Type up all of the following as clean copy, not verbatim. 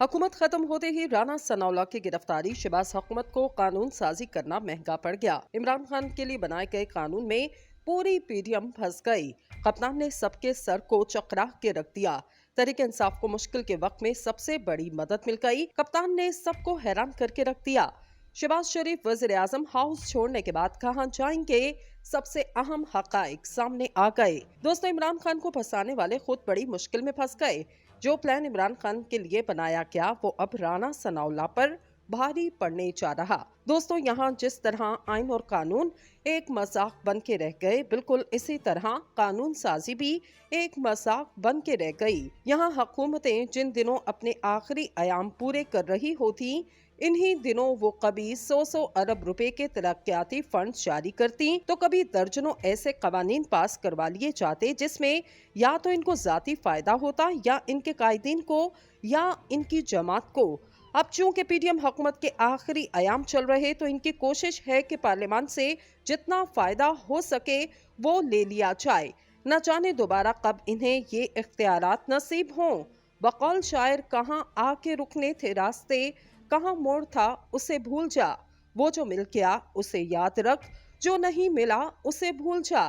हुकूमत खत्म होते ही राना सनाउल्लाह की गिरफ्तारी शहबाज हुकूमत को कानून साजी करना महंगा पड़ गया। इमरान खान के लिए बनाए गए कानून में पूरी पीडीएम फंस गई। कप्तान ने सबके सर को चकरा के रख दिया। तहरीक इंसाफ को मुश्किल के वक्त में सबसे बड़ी मदद मिल गई। कप्तान ने सबको हैरान करके रख दिया। शहबाज शरीफ वजीर आजम हाउस छोड़ने के बाद कहां जाएंगे, सबसे अहम हकाइक सामने आ गए। दोस्तों, इमरान खान को फंसाने वाले खुद बड़ी मुश्किल में फंस गए। जो प्लान इमरान खान के लिए बनाया गया वो अब राना सनाउल्लाह पर भारी पड़ने जा रहा। दोस्तों, यहाँ जिस तरह आइन और कानून एक मजाक बन के रह गए, बिल्कुल इसी तरह कानून साजी भी एक मजाक बन के रह गई। यहाँ हुकूमतें जिन दिनों अपने आखिरी अयाम पूरे कर रही होती, इन्हीं दिनों वो कभी 100 अरब रुपए के तरक्याती फंड जारी करती, तो कभी दर्जनों ऐसे कवानीन पास करवा लिए जाते जिसमें या तो इनको जाती फायदा होता या इनके कायदीन को या इनकी जमात को। अब चूंकि पीडीएम हुकूमत के आखिरी अयाम चल रहे, तो इनकी कोशिश है कि पार्लियामान से जितना फायदा हो सके वो ले लिया जाए। न जाने दोबारा कब इन्हें ये इख्तियारात नसीब हों। बकौल शायर, कहाँ आके रुकने थे रास्ते, कहाँ मोड़ था उसे भूल जा, वो जो मिल गया उसे याद रख, जो नहीं मिला उसे भूल जा।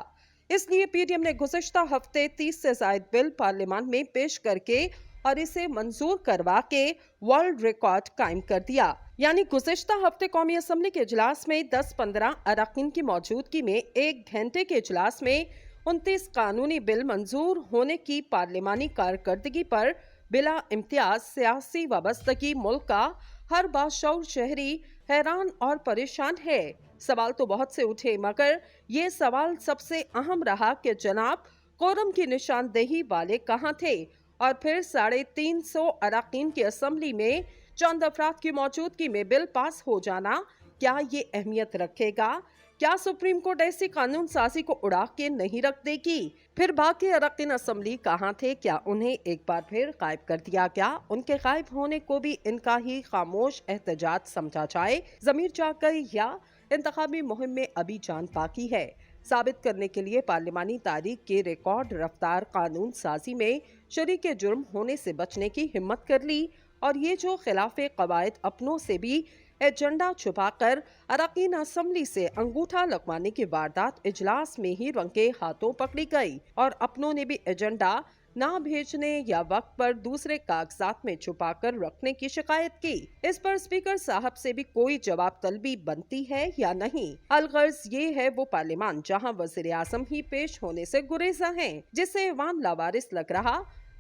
इसलिए पीडीएम ने गुज़िश्ता हफ्ते 30 से ज़ायद बिल पार्लियामान में पेश करके और इसे मंजूर करवा के वर्ल्ड रिकॉर्ड कायम कर दिया। यानी गुज़िश्ता हफ्ते कौमी असम्बली के इजलास में 10-15 अरकान की मौजूदगी में 1 घंटे के इजलास में 29 कानूनी बिल मंजूर होने की पार्लियामानी कारकर्दगी पर बिला इम्तियाज सियासी वाबस्तगी मुल्क का हर बाशऊर शहरी हैरान और परेशान है। सवाल तो बहुत से उठे, मगर ये सवाल सबसे अहम रहा कि जनाब कोरम की निशानदेही वाले कहाँ थे, और फिर 350 अरकान की असम्बली में चंद अफराद की मौजूदगी में बिल पास हो जाना क्या ये अहमियत रखेगा? क्या सुप्रीम कोर्ट ऐसी कानून साजी को उड़ा के नहीं रख देगी? फिर बाकी अरकान असम्बली कहाँ थे? क्या उन्हें एक बार फिर गायब कर दिया गया? उनके गायब होने को भी इनका ही खामोश एहतजाज समझा जाए? जमीर जाग गई या इंतखाबी मुहिम में अभी जान बाकी है? साबित करने के लिए पार्लियामानी तारीख के रिकॉर्ड रफ्तार कानून साजी में शरीक जुर्म होने से बचने की हिम्मत कर ली, और ये जो खिलाफे कवायद अपनों से भी एजेंडा छुपाकर अरकान असम्बली से अंगूठा लगवाने की वारदात इजलास में ही रंगे हाथों पकड़ी गई, और अपनों ने भी एजेंडा ना भेजने या वक्त पर दूसरे कागजात में छुपाकर रखने की शिकायत की। इस पर स्पीकर साहब से भी कोई जवाब तलबी बनती है या नहीं? अलगर्ज ये है वो पार्लियामान जहां वजीर आजम ही पेश होने से गुरेजा हैं, जिससे ऐवान लावारिस लग रहा।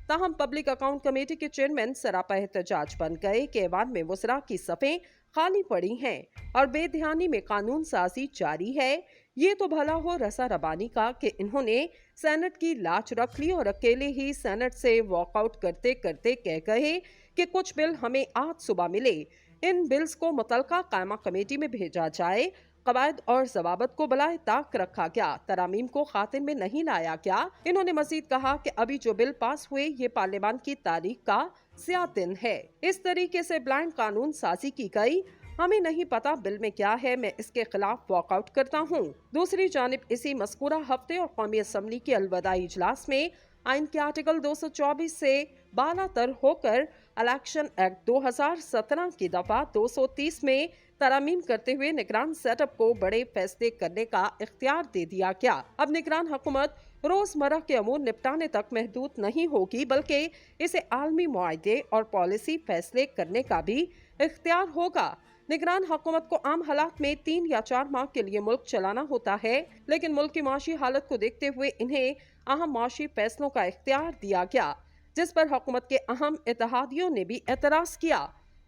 ताहम पब्लिक अकाउंट कमेटी के चेयरमैन सरापा एहतजाज बन गए कि ऐवान में वज़रा की सफ़ें खाली पड़ी हैं और बेध्यानी में कानून साजी जारी है। ये तो भला हो रसा रबानी का कि इन्होंने सेनेट की लाच रख ली और अकेले ही सेनेट से वॉकआउट करते करते कह गए कि कुछ बिल हमें आज सुबह मिले, इन बिल्स को मुतलका कायमा कमेटी में भेजा जाए। कवायद और जवाबत को बलाए ताक रखा गया, तरामीम को खातिर में नहीं लाया गया। इन्होंने मजीद कहा कि अभी जो बिल पास हुए ये पार्लियामान की तारीख का स्याह दिन है। इस तरीके से ब्लाइंड कानून साजी की गई। हमें नहीं पता बिल में क्या है, मैं इसके खिलाफ वॉकआउट करता हूँ। दूसरी जानिब इसी मस्कूरा हफ्ते और कौमी असम्बली के अलविदाई इजलास में आइन के आर्टिकल 224 से बालातर होकर इलेक्शन एक्ट 2017 की दफा 230 में तरमीम करते हुए निगरान सेटअप को बड़े फैसले करने का इख्तियार दे दिया गया। अब निगरान हुकूमत रोजमर्रा के अमूर निपटाने तक महदूद नहीं होगी, बल्कि इसे आलमी मुआहदे और पॉलिसी फैसले करने का भी इख्तियार होगा। निगरान हुकूमत को आम हालात में 3 या 4 माह के लिए मुल्क चलाना होता है, लेकिन मुल्क की माशी हालत को देखते हुए इन्हें अहम माशी फैसलों का इख्तियार दिया गया, जिस पर हुकूमत के अहम इत्तेहादियों ने भी एतराज किया।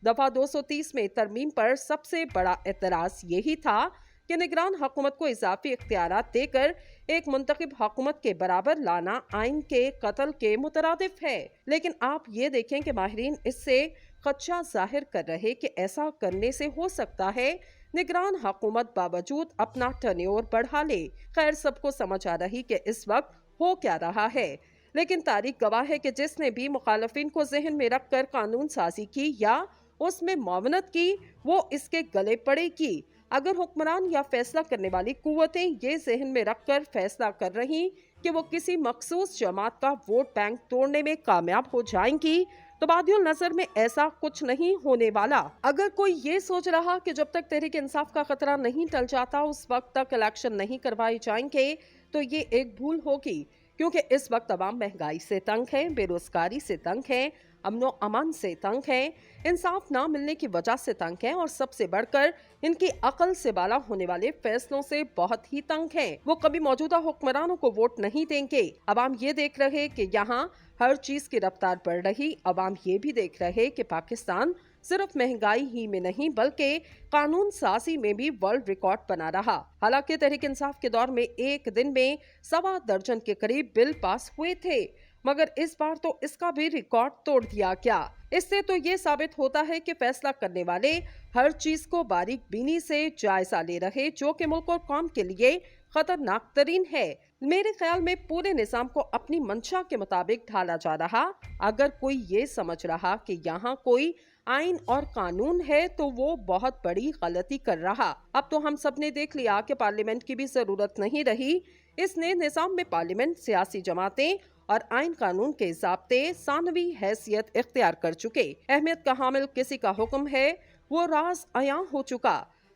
दफा 230 में तरमीम पर सबसे बड़ा एतराज यही था कि निगरान हुकूमत को इजाफी इख्तियारात देकर एक मुंतखब हुकूमत के बराबर लाना आइन के कत्ल के मुतरादिफ है। लेकिन आप ये देखें कि माहिरीन इससे खदशा जाहिर कर रहे कि ऐसा करने से हो सकता है निगरान हुकूमत बावजूद अपना टर्नओवर बढ़ा ले। खैर, सबको समझ आ रही कि इस वक्त हो क्या रहा है, लेकिन तारीख गवाह है कि जिसने भी मुखालफिन को जहन में रख कर कानून साजी की या उसमें मावनत की, वो इसके गले पड़ेगी। अगर हुक्मरान या फैसला करने वाली कुव्वतें ये जहन में रखकर फैसला कर रही कि वो किसी मखसूस जमात का वोट बैंक तोड़ने में कामयाब हो जाएंगी, तबादुल नजर में ऐसा कुछ नहीं होने वाला। अगर कोई ये सोच रहा कि जब तक तहरीक इंसाफ का खतरा नहीं टल जाता उस वक्त तक इलेक्शन नहीं करवाए जाएंगे, तो ये एक भूल होगी, क्योंकि इस वक्त तमाम महंगाई से तंग है, बेरोजगारी से तंग है, अमनो अमान से तंग है, इंसाफ ना मिलने की वजह से तंग है और सबसे बढ़कर इनकी अकल से बाला होने वाले फैसलों से बहुत ही तंग हैं। वो कभी मौजूदा हुक्मरानों को वोट नहीं देंगे। अवाम ये देख रहे कि यहाँ हर चीज की रफ्तार बढ़ रही। अवाम ये भी देख रहे कि पाकिस्तान सिर्फ महंगाई ही में नहीं बल्कि कानून साजी में भी वर्ल्ड रिकॉर्ड बना रहा। हालांकि तहरीक इंसाफ के दौर में एक दिन में 1.25 दर्जन के करीब बिल पास हुए थे, मगर इस बार तो इसका भी रिकॉर्ड तोड़ दिया गया। इससे तो ये साबित होता है कि फैसला करने वाले हर चीज को बारीक बीनी से जायजा ले रहे, जो कि मुल्क और कौम के लिए खतरनाक तरीन है। मेरे ख्याल में पूरे निजाम को अपनी मंशा के मुताबिक ढाला जा रहा। अगर कोई ये समझ रहा कि यहाँ कोई आइन और कानून है तो वो बहुत बड़ी गलती कर रहा। अब तो हम सब ने देख लिया कि पार्लियामेंट की भी जरूरत नहीं रही। इसने निजाम में पार्लियामेंट, सियासी जमातें और आइन कानून के ज़ाब्ते सानवी हैसियत इख्तियार कर चुके। अहमियत का हामिल किसी का हुक्म है, वो राज अयां हो चुका।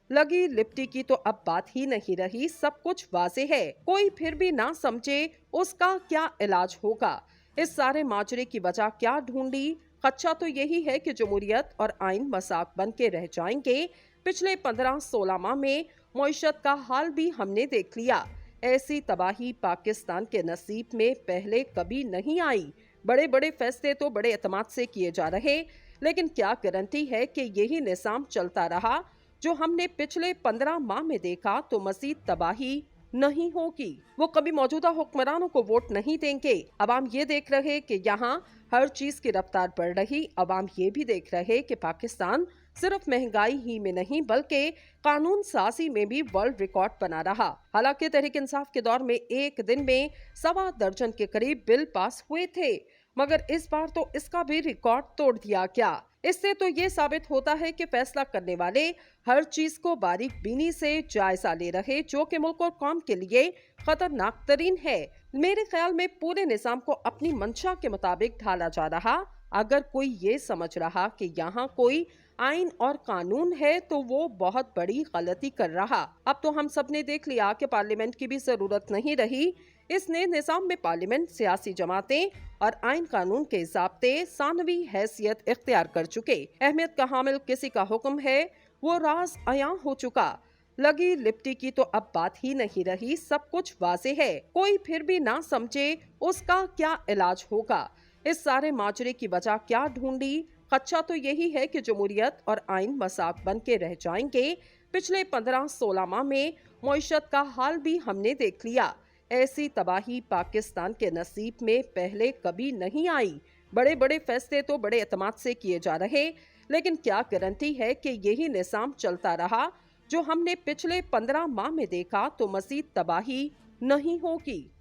लगी लिपटी की तो अब बात ही नहीं रही, सब कुछ वाज़ेह है। कोई फिर भी ना समझे उसका क्या इलाज होगा। इस सारे माजरे की वजह क्या ढूंढी? खदशा तो यही है कि जमहूरियत और आइन मजाक बन के रह जाएंगे। पिछले 15-16 माह में मईशत का हाल भी हमने देख लिया। ऐसी तबाही पाकिस्तान के नसीब में पहले कभी नहीं आई। बड़े बड़े फैसले तो बड़े एतमाद से किए जा रहे, लेकिन क्या गारंटी है कि यही निज़ाम चलता रहा जो हमने पिछले 15 माह में देखा तो मजीद तबाही नहीं होगी। वो कभी मौजूदा हुक्मरानों को वोट नहीं देंगे। अवाम ये देख रहे कि यहाँ हर चीज की रफ्तार बढ़ रही। अवाम ये भी देख रहे कि पाकिस्तान सिर्फ महंगाई ही में नहीं बल्कि कानून साजी में भी वर्ल्ड रिकॉर्ड बना रहा। हालांकि तहरीक इंसाफ के दौर में एक दिन में 1.25 दर्जन के करीब बिल पास हुए थे, मगर इस बार तो इसका भी रिकॉर्ड तोड़ दिया गया। इससे तो ये साबित होता है कि फैसला करने वाले हर चीज को बारीक बीनी से जायजा ले रहे, जो कि मुल्क और कौम के लिए खतरनाक तरीन है। मेरे ख्याल में पूरे निजाम को अपनी मंशा के मुताबिक ढाला जा रहा। अगर कोई ये समझ रहा कि यहाँ कोई आइन और कानून है तो वो बहुत बड़ी गलती कर रहा। अब तो हम सब ने देख लिया कि पार्लियामेंट की भी जरूरत नहीं रही। इसने निजाम में पार्लियामेंट, सियासी जमातें और आइन कानून के ज़ाब्ते सानवी हैसियत इख्तियार कर चुके। अहमियत का हामिल किसी का हुक्म है, वो राज अयां हो चुका। लगी लिपटी की तो अब बात ही नहीं रही, सब कुछ वाज़ेह है। कोई फिर भी ना समझे उसका क्या इलाज होगा। इस सारे माजरे की वजह क्या ढूंढी? खदशा तो यही है कि जमहूरियत और आइन मजाक बन के रह जाएंगे। पिछले 15-16 माह में मईशत का हाल भी हमने देख लिया। ऐसी तबाही पाकिस्तान के नसीब में पहले कभी नहीं आई। बड़े बड़े फैसले तो बड़े एतमाद से किए जा रहे, लेकिन क्या गारंटी है कि यही निज़ाम चलता रहा जो हमने पिछले 15 माह में देखा तो मजीद तबाही नहीं होगी।